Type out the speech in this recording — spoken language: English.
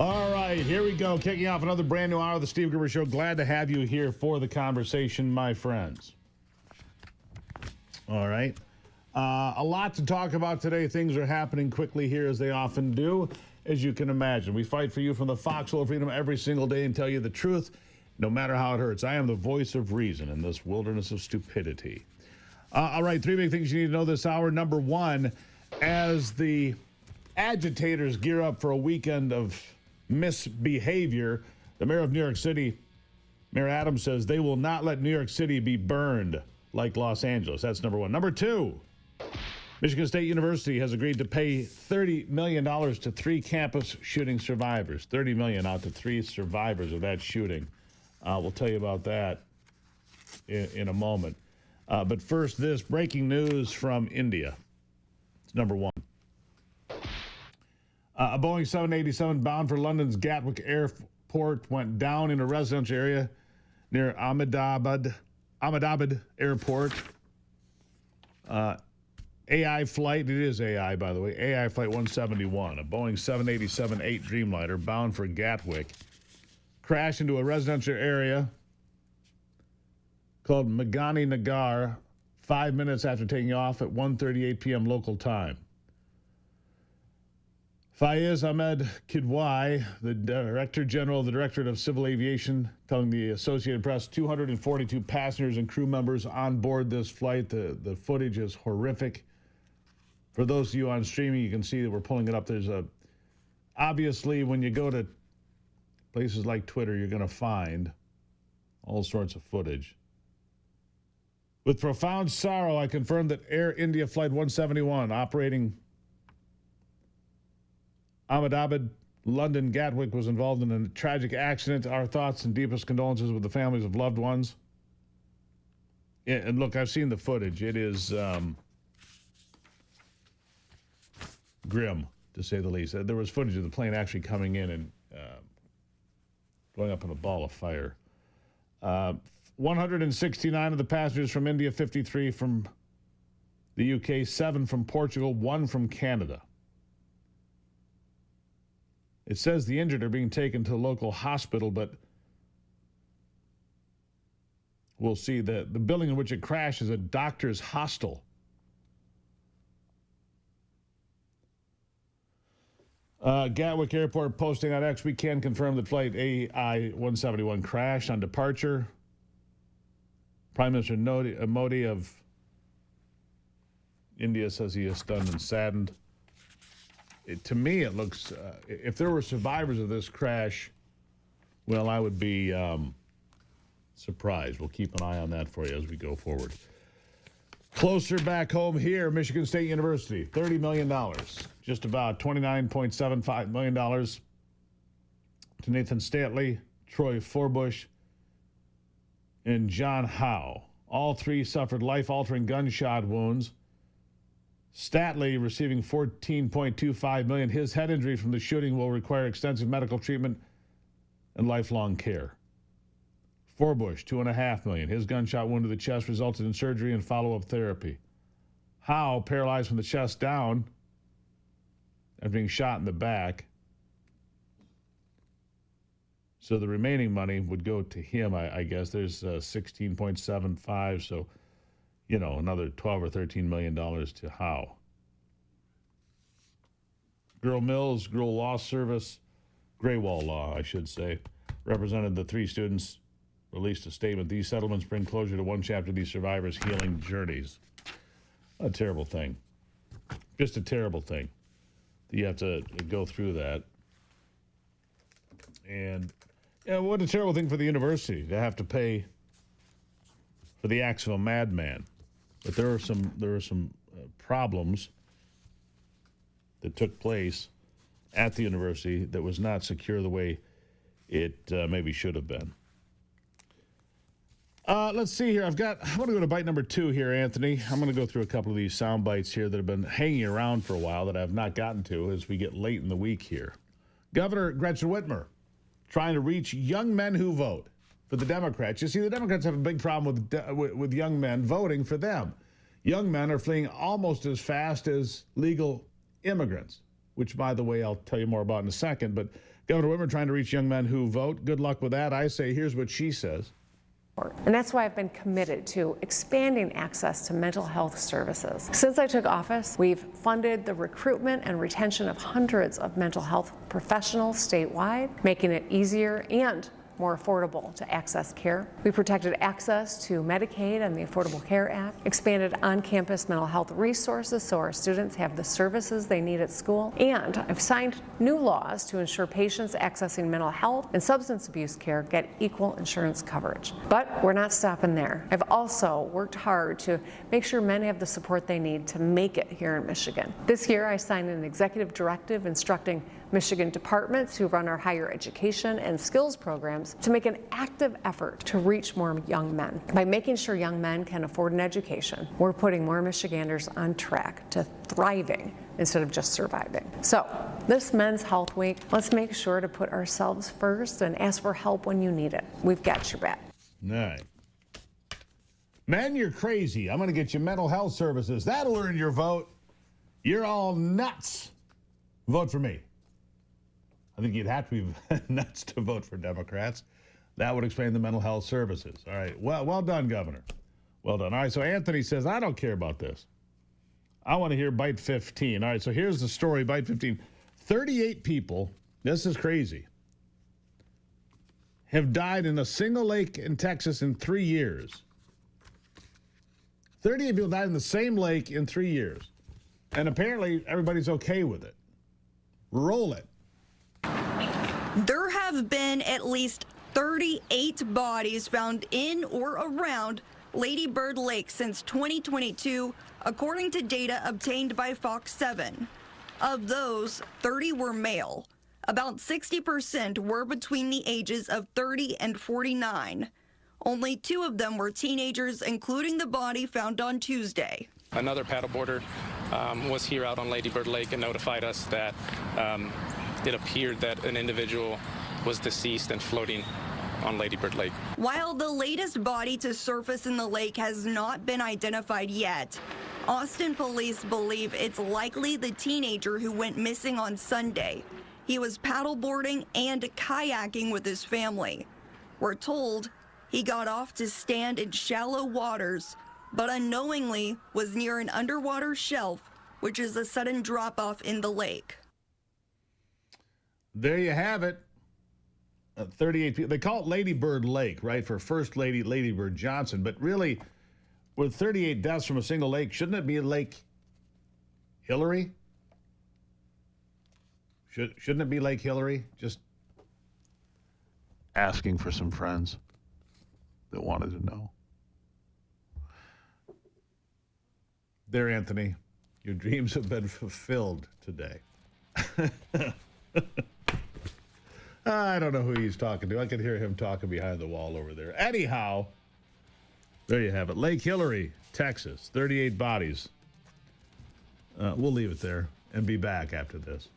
All right, here we go. Kicking off another brand new hour of the Steve Gruber Show. Glad to have you here for the conversation, my friends. All right. A lot to talk about today. Things are happening quickly here, as they often do, as you can imagine. We fight for you from the foxhole of freedom every single day and tell you the truth, no matter how it hurts. I am the voice of reason in this wilderness of stupidity. All right, three big things you need to know this hour. Number one, as the agitators gear up for a weekend of misbehavior, the mayor of New York City, Mayor Adams, says they will not let New York City be burned like Los Angeles. That's number one. Number two, Michigan State University has agreed to pay $30 million to three campus shooting survivors. $30 million out to three survivors of that shooting. We'll tell you about that in a moment. But first, this breaking news from India. It's number one. A Boeing 787 bound for London's Gatwick Airport went down in a residential area near Ahmedabad Airport. AI flight, it is AI, by the way, AI Flight 171, a Boeing 787-8 Dreamliner bound for Gatwick, crashed into a residential area called Megani Nagar 5 minutes after taking off at 1:38 p.m. local time. Faiz Ahmed Kidwai, the Director General of the Directorate of Civil Aviation, telling the Associated Press 242 passengers and crew members on board this flight. The footage is horrific. For those of you on streaming, you can see that we're pulling it up. There's obviously, when you go to places like Twitter, you're going to find all sorts of footage. With profound sorrow, I confirm that Air India Flight 171, operating Ahmedabad, London, Gatwick, was involved in a tragic accident. Our thoughts and deepest condolences with the families of loved ones. Yeah, and look, I've seen the footage. It is grim, to say the least. There was footage of the plane actually coming in and going up in a ball of fire. 169 of the passengers from India, 53 from the UK, 7 from Portugal, 1 from Canada. It says the injured are being taken to a local hospital, but we'll see. The building in which it crashed is a doctor's hostel. Gatwick Airport posting on X, we can confirm that flight AI-171 crashed on departure. Prime Minister Modi of India says he is stunned and saddened. To me, it looks, if there were survivors of this crash, well, I would be surprised. We'll keep an eye on that for you as we go forward. Closer back home here, Michigan State University, $30 million, just about $29.75 million to Nathan Stanley, Troy Forbush, and John Howe. All three suffered life-altering gunshot wounds. Stanley receiving $14.25 million. His head injury from the shooting will require extensive medical treatment and lifelong care. Forbush, $2.5 million. His gunshot wound to the chest resulted in surgery and follow-up therapy. Howe, paralyzed from the chest down after being shot in the back. So the remaining money would go to him, I guess. There's 16.75, so, you know, another $12 or $13 million to Howe. Girl Mills, Girl Law Service, Graywall Law, I should say, represented the three students, released a statement. These settlements bring closure to one chapter of these survivors' healing journeys. A terrible thing. Just a terrible thing. You have to go through that. And yeah, what a terrible thing for the university to have to pay for the acts of a madman. But there are some problems that took place at the university that was not secure the way it maybe should have been. Let's see here. I'm going to go to bite number 2 here, Anthony. I'm going to go through a couple of these sound bites here that have been hanging around for a while that I have not gotten to as we get late in the week here. Governor Gretchen Whitmer trying to reach young men who vote for the Democrats. You see, the Democrats have a big problem with young men voting for them. Young men are fleeing almost as fast as legal immigrants, which, by the way, I'll tell you more about in a second. But Governor Whitmer trying to reach young men who vote. Good luck with that. I say, here's what she says. And that's why I've been committed to expanding access to mental health services. Since I took office, we've funded the recruitment and retention of hundreds of mental health professionals statewide, making it easier and more affordable to access care. We protected access to Medicaid and the Affordable Care Act, expanded on-campus mental health resources so our students have the services they need at school, and I've signed new laws to ensure patients accessing mental health and substance abuse care get equal insurance coverage. But we're not stopping there. I've also worked hard to make sure men have the support they need to make it here in Michigan. This year, I signed an executive directive instructing Michigan departments who run our higher education and skills programs to make an active effort to reach more young men. By making sure young men can afford an education, we're putting more Michiganders on track to thriving instead of just surviving. So, this Men's Health Week, let's make sure to put ourselves first and ask for help when you need it. We've got your back. All right. Men, you're crazy. I'm going to get you mental health services. That'll earn your vote. You're all nuts. Vote for me. I think you'd have to be nuts to vote for Democrats. That would explain the mental health services. All right. Well done, Governor. Well done. All right. So Anthony says, I don't care about this. I want to hear Bite 15. All right. So here's the story. Bite 15. 38 people, this is crazy, have died in a single lake in Texas in 3 years. 38 people died in the same lake in 3 years. And apparently everybody's okay with it. Roll it. There have been at least 38 bodies found in or around Lady Bird Lake since 2022, according to data obtained by Fox 7. Of those, 30 were male. About 60% were between the ages of 30 and 49. Only 2 of them were teenagers, including the body found on Tuesday. Another paddleboarder was here out on Lady Bird Lake and notified us that it appeared that an individual was deceased and floating on Lady Bird Lake. While the latest body to surface in the lake has not been identified yet, Austin police believe it's likely the teenager who went missing on Sunday. He was paddleboarding and kayaking with his family. We're told he got off to stand in shallow waters, but unknowingly was near an underwater shelf, which is a sudden drop-off in the lake. There you have it. 38 people. They call it Lady Bird Lake, right, for First Lady Lady Bird Johnson. But really, with 38 deaths from a single lake, shouldn't it be Lake Hillary? Shouldn't it be Lake Hillary? Just asking for some friends that wanted to know. There, Anthony, your dreams have been fulfilled today. I don't know who he's talking to. I could hear him talking behind the wall over there. Anyhow, there you have it. Lake Hillary, Texas, 38 bodies. We'll leave it there and be back after this.